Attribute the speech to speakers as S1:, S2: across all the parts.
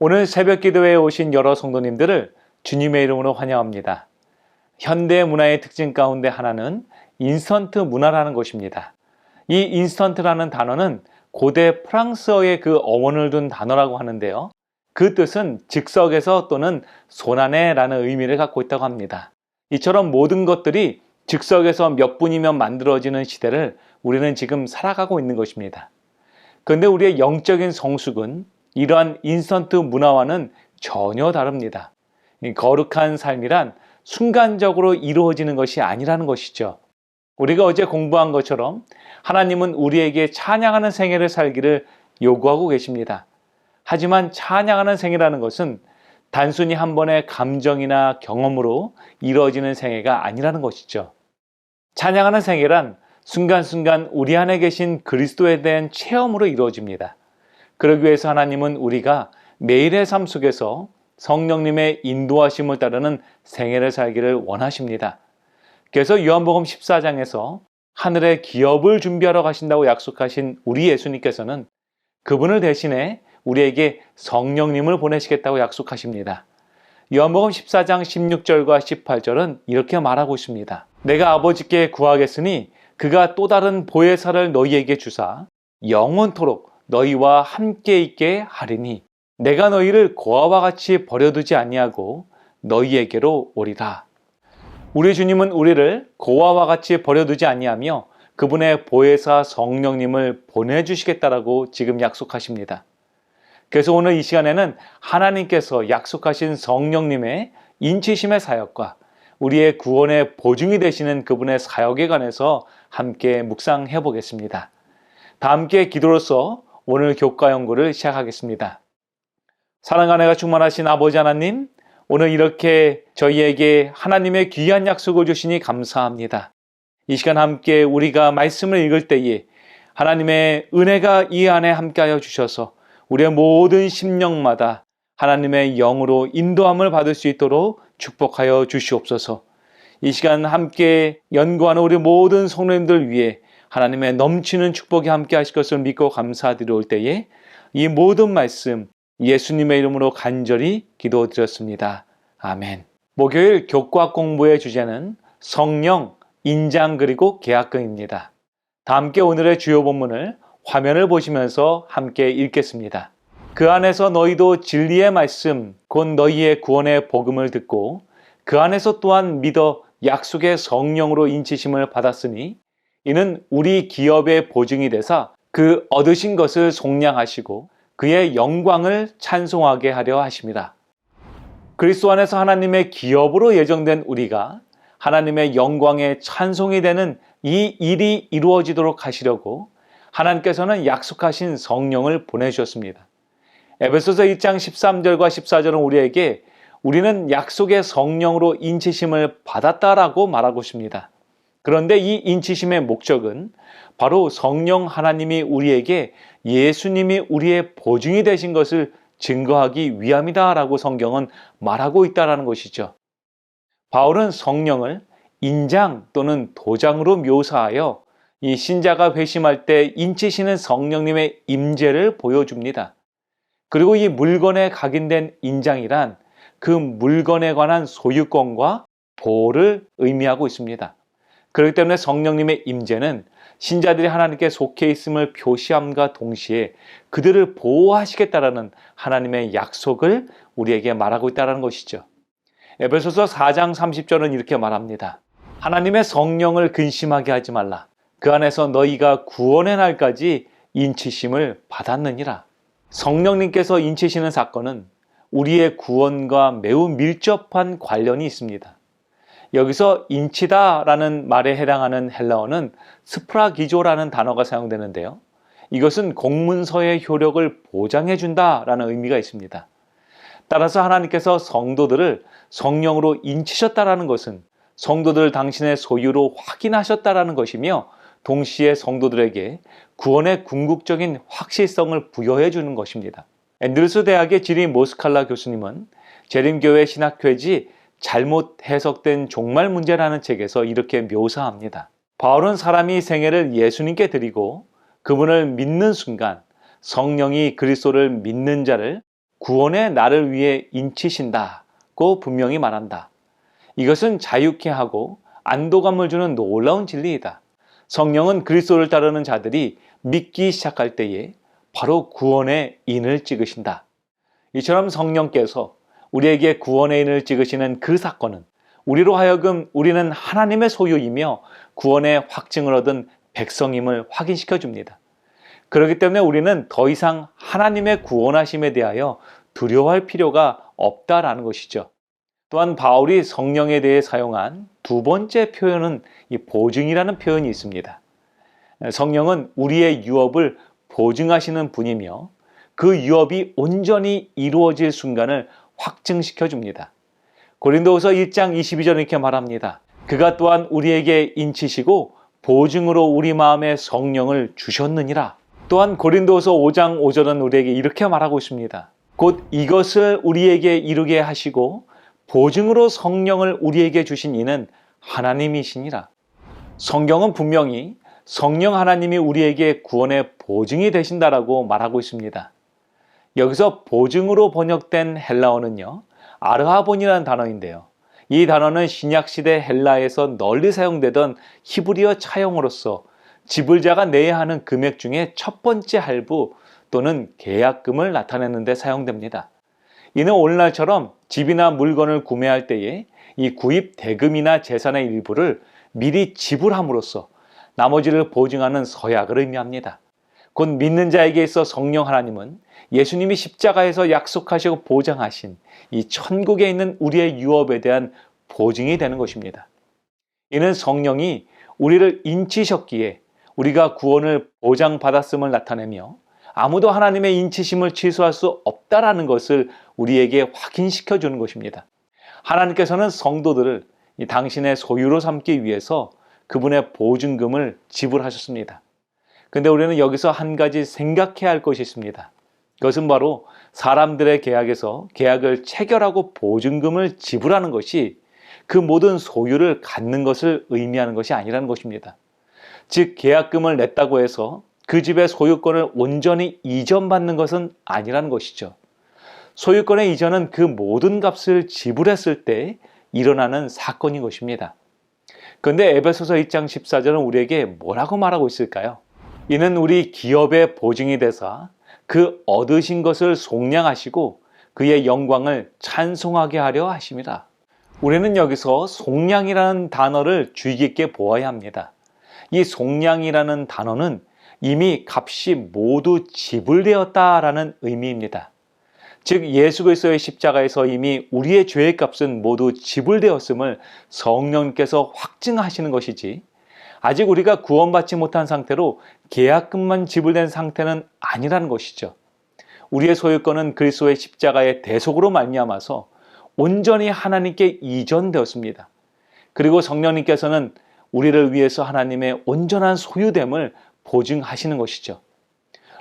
S1: 오늘 새벽 기도회에 오신 여러 성도님들을 주님의 이름으로 환영합니다. 현대 문화의 특징 가운데 하나는 인스턴트 문화라는 것입니다. 이 인스턴트라는 단어는 고대 프랑스어의 그 어원을 둔 단어라고 하는데요. 그 뜻은 즉석에서 또는 손안에라는 의미를 갖고 있다고 합니다. 이처럼 모든 것들이 즉석에서 몇 분이면 만들어지는 시대를 우리는 지금 살아가고 있는 것입니다. 그런데 우리의 영적인 성숙은 이러한 인스턴트 문화와는 전혀 다릅니다. 거룩한 삶이란 순간적으로 이루어지는 것이 아니라는 것이죠. 우리가 어제 공부한 것처럼 하나님은 우리에게 찬양하는 생애를 살기를 요구하고 계십니다. 하지만 찬양하는 생애라는 것은 단순히 한 번의 감정이나 경험으로 이루어지는 생애가 아니라는 것이죠. 찬양하는 생애란 순간순간 우리 안에 계신 그리스도에 대한 체험으로 이루어집니다. 그러기 위해서 하나님은 우리가 매일의 삶 속에서 성령님의 인도하심을 따르는 생애를 살기를 원하십니다. 그래서 요한복음 14장에서 하늘의 기업을 준비하러 가신다고 약속하신 우리 예수님께서는 그분을 대신해 우리에게 성령님을 보내시겠다고 약속하십니다. 요한복음 14장 16절과 18절은 이렇게 말하고 있습니다. 내가 아버지께 구하겠으니 그가 또 다른 보혜사를 너희에게 주사 영원토록 너희와 함께 있게 하리니 내가 너희를 고아와 같이 버려두지 아니하고 너희에게로 오리라. 우리 주님은 우리를 고아와 같이 버려두지 아니하며 그분의 보혜사 성령님을 보내주시겠다라고 지금 약속하십니다. 그래서 오늘 이 시간에는 하나님께서 약속하신 성령님의 인치심의 사역과 우리의 구원의 보증이 되시는 그분의 사역에 관해서 함께 묵상해 보겠습니다. 다 함께 기도로서 오늘 교과 연구를 시작하겠습니다. 사랑과 은혜가 충만하신 아버지 하나님, 오늘 이렇게 저희에게 하나님의 귀한 약속을 주시니 감사합니다. 이 시간 함께 우리가 말씀을 읽을 때에 하나님의 은혜가 이 안에 함께하여 주셔서 우리의 모든 심령마다 하나님의 영으로 인도함을 받을 수 있도록 축복하여 주시옵소서. 이 시간 함께 연구하는 우리 모든 성도님들 위해 하나님의 넘치는 축복이 함께 하실 것을 믿고 감사드릴 때에 이 모든 말씀 예수님의 이름으로 간절히 기도드렸습니다. 아멘. 목요일 교과 공부의 주제는 성령, 인장 그리고 계약금입니다. 다 함께 오늘의 주요 본문을 화면을 보시면서 함께 읽겠습니다. 그 안에서 너희도 진리의 말씀, 곧 너희의 구원의 복음을 듣고 그 안에서 또한 믿어 약속의 성령으로 인치심을 받았으니 이는 우리 기업의 보증이 되사 그 얻으신 것을 속량하시고 그의 영광을 찬송하게 하려 하심이라. 그리스도 안에서 하나님의 기업으로 예정된 우리가 하나님의 영광의 찬송이 되는 이 일이 이루어지도록 하시려고 하나님께서는 약속하신 성령을 보내주셨습니다. 에베소서 1장 13절과 14절은 우리에게 우리는 약속의 성령으로 인치심을 받았다라고 말하고 있습니다. 그런데 이 인치심의 목적은 바로 성령 하나님이 우리에게 예수님이 우리의 보증이 되신 것을 증거하기 위함이다라고 성경은 말하고 있다는 것이죠. 바울은 성령을 인장 또는 도장으로 묘사하여 이 신자가 회심할 때 인치시는 성령님의 임재를 보여줍니다. 그리고 이 물건에 각인된 인장이란 그 물건에 관한 소유권과 보호를 의미하고 있습니다. 그렇기 때문에 성령님의 임재는 신자들이 하나님께 속해 있음을 표시함과 동시에 그들을 보호하시겠다라는 하나님의 약속을 우리에게 말하고 있다는 것이죠. 에베소서 4장 30절은 이렇게 말합니다. 하나님의 성령을 근심하게 하지 말라. 그 안에서 너희가 구원의 날까지 인치심을 받았느니라. 성령님께서 인치시는 사건은 우리의 구원과 매우 밀접한 관련이 있습니다. 여기서 인치다라는 말에 해당하는 헬라어는 스프라기조라는 단어가 사용되는데요. 이것은 공문서의 효력을 보장해 준다라는 의미가 있습니다. 따라서 하나님께서 성도들을 성령으로 인치셨다라는 것은 성도들을 당신의 소유로 확인하셨다라는 것이며 동시에 성도들에게 구원의 궁극적인 확실성을 부여해 주는 것입니다. 앤드루스 대학의 지리 모스칼라 교수님은 재림교회 신학회지 잘못 해석된 종말 문제라는 책에서 이렇게 묘사합니다. 바울은 사람이 생애를 예수님께 드리고 그분을 믿는 순간 성령이 그리스도를 믿는 자를 구원의 나를 위해 인치신다고 분명히 말한다. 이것은 자유케 하고 안도감을 주는 놀라운 진리이다. 성령은 그리스도를 따르는 자들이 믿기 시작할 때에 바로 구원의 인을 찍으신다. 이처럼 성령께서 우리에게 구원의 인을 찍으시는 그 사건은 우리로 하여금 우리는 하나님의 소유이며 구원의 확증을 얻은 백성임을 확인시켜 줍니다. 그렇기 때문에 우리는 더 이상 하나님의 구원하심에 대하여 두려워할 필요가 없다라는 것이죠. 또한 바울이 성령에 대해 사용한 두 번째 표현은 이 보증이라는 표현이 있습니다. 성령은 우리의 유업을 보증하시는 분이며 그 유업이 온전히 이루어질 순간을 확증시켜 줍니다. 고린도후서 1장 22절 이렇게 말합니다. 그가 또한 우리에게 인치시고 보증으로 우리 마음에 성령을 주셨느니라. 또한 고린도후서 5장 5절은 우리에게 이렇게 말하고 있습니다. 곧 이것을 우리에게 이루게 하시고 보증으로 성령을 우리에게 주신 이는 하나님이시니라. 성경은 분명히 성령 하나님이 우리에게 구원의 보증이 되신다라고 말하고 있습니다. 여기서 보증으로 번역된 헬라어는요, 아르하본이라는 단어인데요. 이 단어는 신약시대 헬라에서 널리 사용되던 히브리어 차용어로서 지불자가 내야 하는 금액 중에 첫 번째 할부 또는 계약금을 나타내는 데 사용됩니다. 이는 오늘날처럼 집이나 물건을 구매할 때에 이 구입 대금이나 재산의 일부를 미리 지불함으로써 나머지를 보증하는 서약을 의미합니다. 곧 믿는 자에게 있어 성령 하나님은 예수님이 십자가에서 약속하시고 보장하신 이 천국에 있는 우리의 유업에 대한 보증이 되는 것입니다. 이는 성령이 우리를 인치셨기에 우리가 구원을 보장받았음을 나타내며 아무도 하나님의 인치심을 취소할 수 없다라는 것을 우리에게 확인시켜 주는 것입니다. 하나님께서는 성도들을 당신의 소유로 삼기 위해서 그분의 보증금을 지불하셨습니다. 근데 우리는 여기서 한 가지 생각해야 할 것이 있습니다. 그것은 바로 사람들의 계약에서 계약을 체결하고 보증금을 지불하는 것이 그 모든 소유를 갖는 것을 의미하는 것이 아니라는 것입니다. 즉 계약금을 냈다고 해서 그 집의 소유권을 온전히 이전받는 것은 아니라는 것이죠. 소유권의 이전은 그 모든 값을 지불했을 때 일어나는 사건인 것입니다. 그런데 에베소서 1장 14절은 우리에게 뭐라고 말하고 있을까요? 이는 우리 기업의 보증이 되사 그 얻으신 것을 속량하시고 그의 영광을 찬송하게 하려 하심이라. 우리는 여기서 속량이라는 단어를 주의 깊게 보아야 합니다. 이 속량이라는 단어는 이미 값이 모두 지불되었다라는 의미입니다. 즉 예수 그리스도의 십자가에서 이미 우리의 죄의 값은 모두 지불되었음을 성령께서 확증하시는 것이지, 아직 우리가 구원받지 못한 상태로 계약금만 지불된 상태는 아니라는 것이죠. 우리의 소유권은 그리스도의 십자가의 대속으로 말미암아서 온전히 하나님께 이전되었습니다. 그리고 성령님께서는 우리를 위해서 하나님의 온전한 소유됨을 보증하시는 것이죠.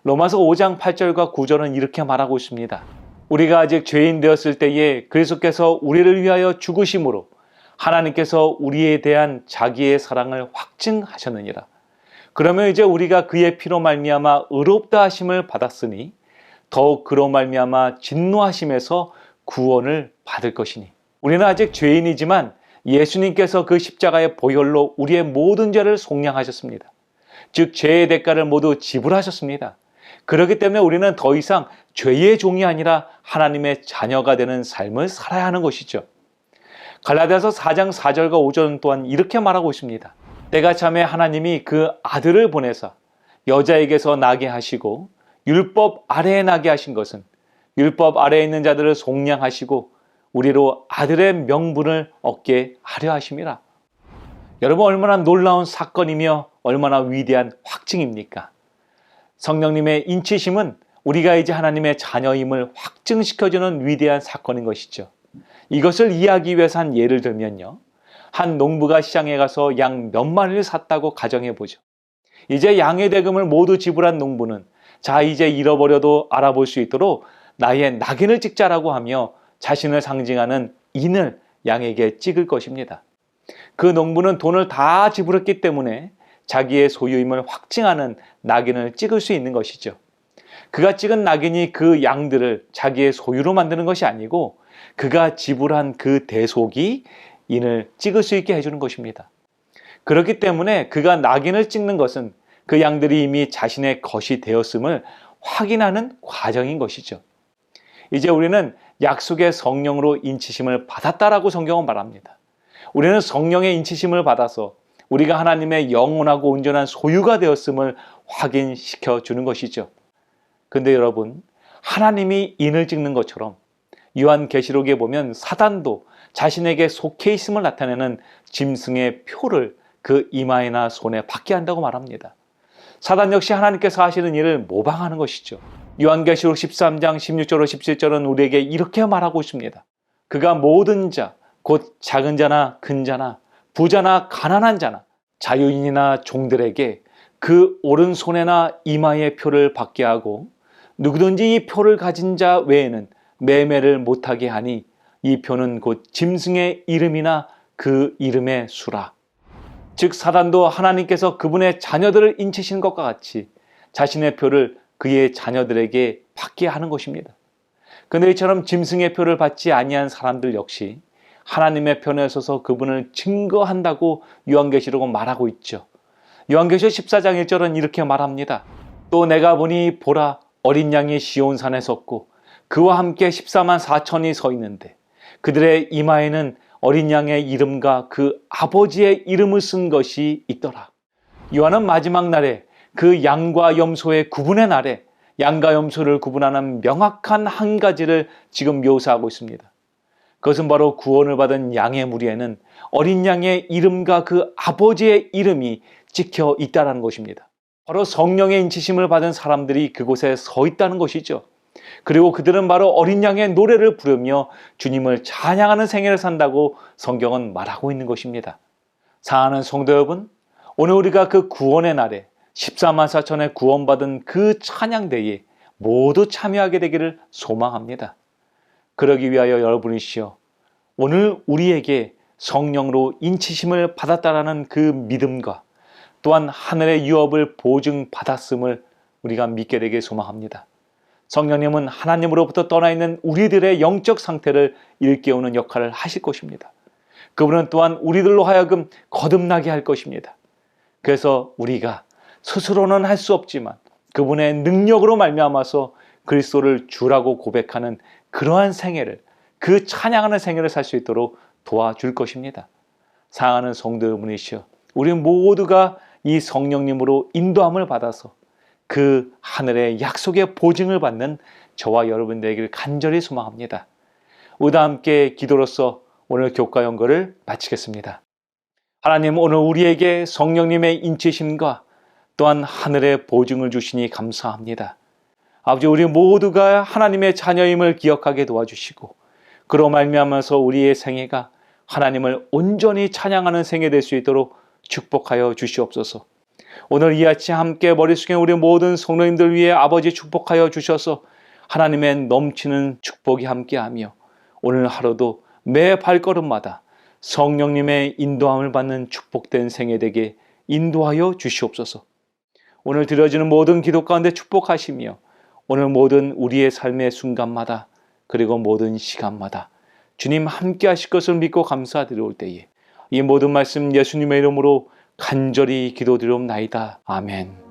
S1: 로마서 5장 8절과 9절은 이렇게 말하고 있습니다. 우리가 아직 죄인 되었을 때에 그리스도께서 우리를 위하여 죽으심으로 하나님께서 우리에 대한 자기의 사랑을 확증하셨느니라. 그러면 이제 우리가 그의 피로 말미암아 의롭다 하심을 받았으니 더욱 그로 말미암아 진노하심에서 구원을 받을 것이니. 우리는 아직 죄인이지만 예수님께서 그 십자가의 보혈로 우리의 모든 죄를 속량하셨습니다. 즉 죄의 대가를 모두 지불하셨습니다. 그렇기 때문에 우리는 더 이상 죄의 종이 아니라 하나님의 자녀가 되는 삶을 살아야 하는 것이죠. 갈라디아서 4장 4절과 5절 또한 이렇게 말하고 있습니다. 때가 참에 하나님이 그 아들을 보내사 여자에게서 나게 하시고 율법 아래에 나게 하신 것은 율법 아래에 있는 자들을 속량하시고 우리로 아들의 명분을 얻게 하려 하심이라. 여러분, 얼마나 놀라운 사건이며 얼마나 위대한 확증입니까? 성령님의 인치심은 우리가 이제 하나님의 자녀임을 확증시켜주는 위대한 사건인 것이죠. 이것을 이해하기 위해서 한 예를 들면요, 한 농부가 시장에 가서 양 몇 마리를 샀다고 가정해 보죠. 이제 양의 대금을 모두 지불한 농부는 자, 이제 잃어버려도 알아볼 수 있도록 나의 낙인을 찍자라고 하며 자신을 상징하는 인을 양에게 찍을 것입니다. 그 농부는 돈을 다 지불했기 때문에 자기의 소유임을 확증하는 낙인을 찍을 수 있는 것이죠. 그가 찍은 낙인이 그 양들을 자기의 소유로 만드는 것이 아니고 그가 지불한 그 대속이 인을 찍을 수 있게 해주는 것입니다. 그렇기 때문에 그가 낙인을 찍는 것은 그 양들이 이미 자신의 것이 되었음을 확인하는 과정인 것이죠. 이제 우리는 약속의 성령으로 인치심을 받았다라고 성경은 말합니다. 우리는 성령의 인치심을 받아서 우리가 하나님의 영원하고 온전한 소유가 되었음을 확인시켜 주는 것이죠. 근데 여러분, 하나님이 인을 찍는 것처럼 요한계시록에 보면 사단도 자신에게 속해 있음을 나타내는 짐승의 표를 그 이마에나 손에 받게 한다고 말합니다. 사단 역시 하나님께서 하시는 일을 모방하는 것이죠. 요한계시록 13장 16절로 17절은 우리에게 이렇게 말하고 있습니다. 그가 모든 자, 곧 작은 자나 큰 자나 부자나 가난한 자나 자유인이나 종들에게 그 오른손에나 이마에 표를 받게 하고 누구든지 이 표를 가진 자 외에는 매매를 못하게 하니 이 표는 곧 짐승의 이름이나 그 이름의 수라. 즉 사단도 하나님께서 그분의 자녀들을 인치신 것과 같이 자신의 표를 그의 자녀들에게 받게 하는 것입니다. 그런데 이처럼 짐승의 표를 받지 아니한 사람들 역시 하나님의 편에 서서 그분을 증거한다고 요한계시록은 말하고 있죠. 요한계시록 14장 1절은 이렇게 말합니다. 또 내가 보니 보라 어린 양이 시온산에 섰고 그와 함께 14만 4천이 서 있는데 그들의 이마에는 어린 양의 이름과 그 아버지의 이름을 쓴 것이 있더라. 요한은 마지막 날에 그 양과 염소의 구분의 날에 양과 염소를 구분하는 명확한 한 가지를 지금 묘사하고 있습니다. 그것은 바로 구원을 받은 양의 무리에는 어린 양의 이름과 그 아버지의 이름이 찍혀 있다는 것입니다. 바로 성령의 인치심을 받은 사람들이 그곳에 서 있다는 것이죠. 그리고 그들은 바로 어린 양의 노래를 부르며 주님을 찬양하는 생애를 산다고 성경은 말하고 있는 것입니다. 사랑하는 성도 여러분, 오늘 우리가 그 구원의 날에 14만 4천의 구원받은 그 찬양대에 모두 참여하게 되기를 소망합니다. 그러기 위하여 여러분이시여 오늘 우리에게 성령으로 인치심을 받았다라는 그 믿음과 또한 하늘의 유업을 보증받았음을 우리가 믿게 되길 소망합니다. 성령님은 하나님으로부터 떠나 있는 우리들의 영적 상태를 일깨우는 역할을 하실 것입니다. 그분은 또한 우리들로 하여금 거듭나게 할 것입니다. 그래서 우리가 스스로는 할 수 없지만 그분의 능력으로 말미암아서 그리스도를 주라고 고백하는 그러한 생애를, 그 찬양하는 생애를 살 수 있도록 도와줄 것입니다. 사랑하는 성도 여러분이시여, 우리 모두가 이 성령님으로 인도함을 받아서 그 하늘의 약속의 보증을 받는 저와 여러분 되기를 간절히 소망합니다. 우리와 함께 기도로서 오늘 교과 연구를 마치겠습니다. 하나님, 오늘 우리에게 성령님의 인치심과 또한 하늘의 보증을 주시니 감사합니다. 아버지, 우리 모두가 하나님의 자녀임을 기억하게 도와주시고 그로 말미암아서 우리의 생애가 하나님을 온전히 찬양하는 생애 될 수 있도록 축복하여 주시옵소서. 오늘 이 아침 함께 머리 숙인 우리 모든 성도님들 위해 아버지 축복하여 주셔서 하나님의 넘치는 축복이 함께하며 오늘 하루도 매 발걸음마다 성령님의 인도함을 받는 축복된 생애 되게 인도하여 주시옵소서. 오늘 드려지는 모든 기도 가운데 축복하시며 오늘 모든 우리의 삶의 순간마다 그리고 모든 시간마다 주님 함께 하실 것을 믿고 감사드리올 때에 이 모든 말씀 예수님의 이름으로 간절히 기도드리옵나이다. 아멘.